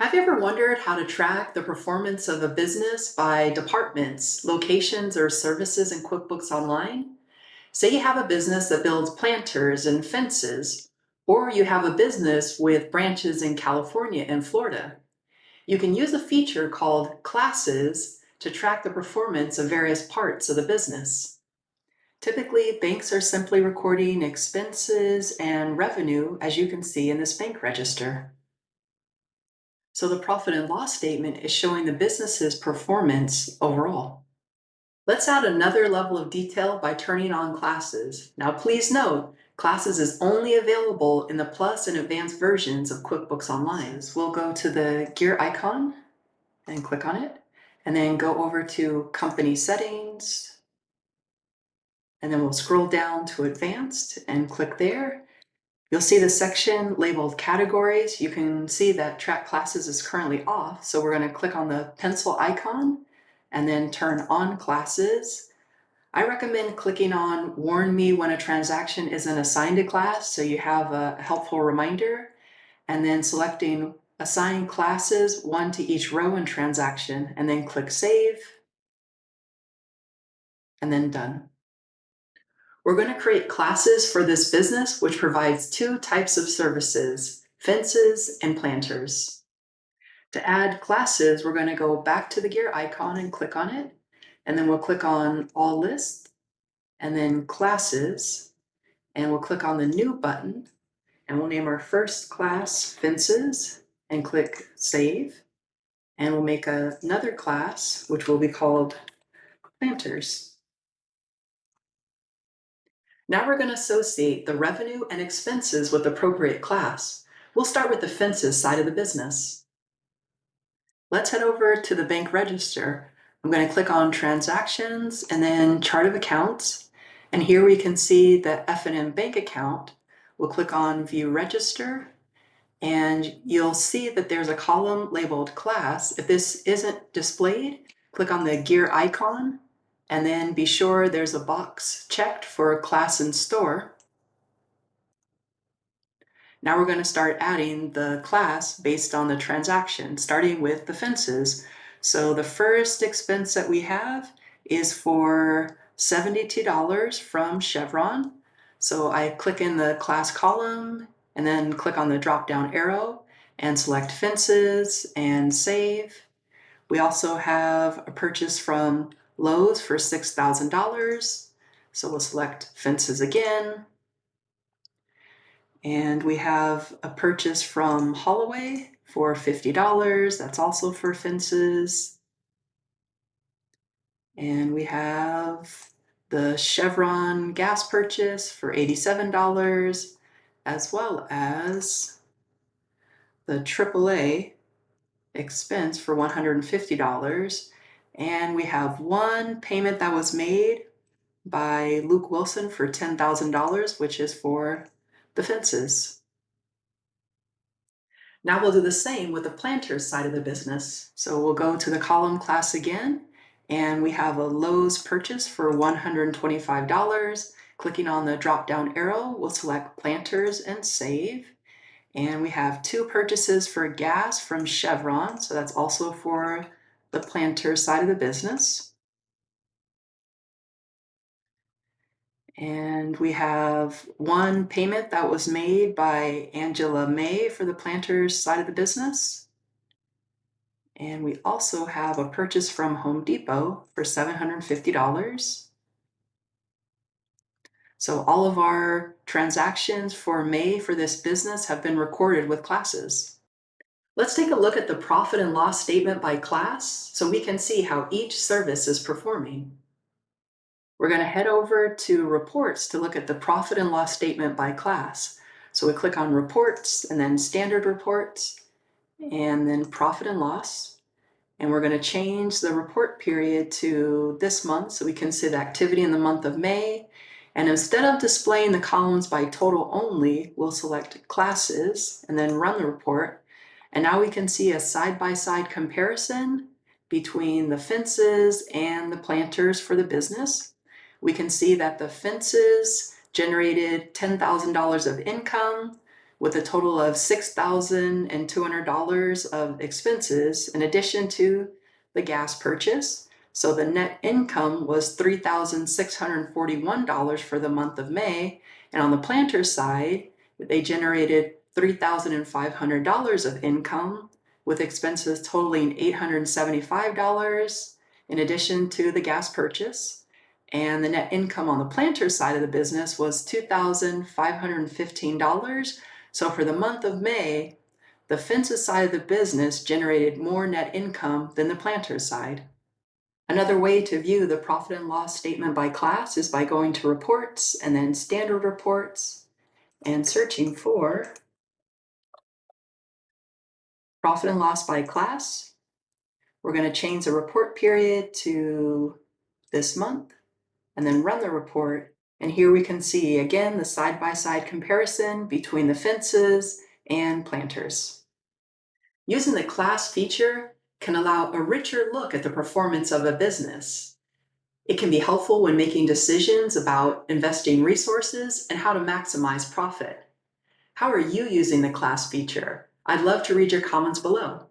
Have you ever wondered how to track the performance of a business by departments, locations, or services in QuickBooks Online? Say you have a business that builds planters and fences, or you have a business with branches in California and Florida. You can use a feature called classes to track the performance of various parts of the business. Typically, banks are simply recording expenses and revenue, as you can see in this bank register. So the profit and loss statement is showing the business's performance overall. Let's add another level of detail by turning on classes. Now please note, classes is only available in the Plus and Advanced versions of QuickBooks Online. We'll go to the gear icon and click on it, and then go over to Company Settings, and then we'll scroll down to Advanced and click there. You'll see the section labeled categories. You can see that track classes is currently off. So we're going to click on the pencil icon and then turn on classes. I recommend clicking on warn me when a transaction isn't assigned a class, so you have a helpful reminder, and then selecting assign classes, one to each row and transaction, and then click save, and then done. We're going to create classes for this business, which provides two types of services, fences and planters. To add classes, we're going to go back to the gear icon and click on it, and then we'll click on All List, and then Classes, and we'll click on the New button, and we'll name our first class Fences, and click Save, and we'll make another class, which will be called Planters. Now we're going to associate the revenue and expenses with the appropriate class. We'll start with the fences side of the business. Let's head over to the bank register. I'm going to click on Transactions and then Chart of Accounts. And here we can see the F&M bank account. We'll click on View Register, and you'll see that there's a column labeled Class. If this isn't displayed, click on the gear icon, and then be sure there's a box checked for Class and Store. Now we're going to start adding the class based on the transaction, starting with the fences. So the first expense that we have is for $72 from Chevron. So I click in the class column and then click on the drop-down arrow and select fences and save. We also have a purchase from Lowe's for $6,000. So we'll select fences again. And we have a purchase from Holloway for $50. That's also for fences. And we have the Chevron gas purchase for $87, as well as the AAA expense for $150. And we have one payment that was made by Luke Wilson for $10,000, which is for the fences. Now we'll do the same with the planters side of the business. So we'll go to the column class again, and we have a Lowe's purchase for $125. Clicking on the drop-down arrow, we'll select planters and save. And we have two purchases for gas from Chevron, so that's also for the planter side of the business. And we have one payment that was made by Angela May for the planters side of the business. And we also have a purchase from Home Depot for $750. So all of our transactions for May for this business have been recorded with classes. Let's take a look at the profit and loss statement by class so we can see how each service is performing. We're going to head over to Reports to look at the profit and loss statement by class. So we click on Reports and then Standard Reports and then Profit and Loss. And we're going to change the report period to this month so we can see the activity in the month of May. And instead of displaying the columns by total only, we'll select Classes and then run the report. And now we can see a side-by-side comparison between the fences and the planters for the business. We can see that the fences generated $10,000 of income, with a total of $6,200 of expenses in addition to the gas purchase. So the net income was $3,641 for the month of May. And on the planter side, they generated $3,500 of income with expenses totaling $875 in addition to the gas purchase. And the net income on the planter side of the business was $2,515. So for the month of May, the fences side of the business generated more net income than the planter side. Another way to view the profit and loss statement by class is by going to Reports and then Standard Reports and searching for Profit and Loss by class. We're going to change the report period to this month and then run the report. And here we can see again the side-by-side comparison between the fences and planters. Using the class feature can allow a richer look at the performance of a business. It can be helpful when making decisions about investing resources and how to maximize profit. How are you using the class feature? I'd love to read your comments below.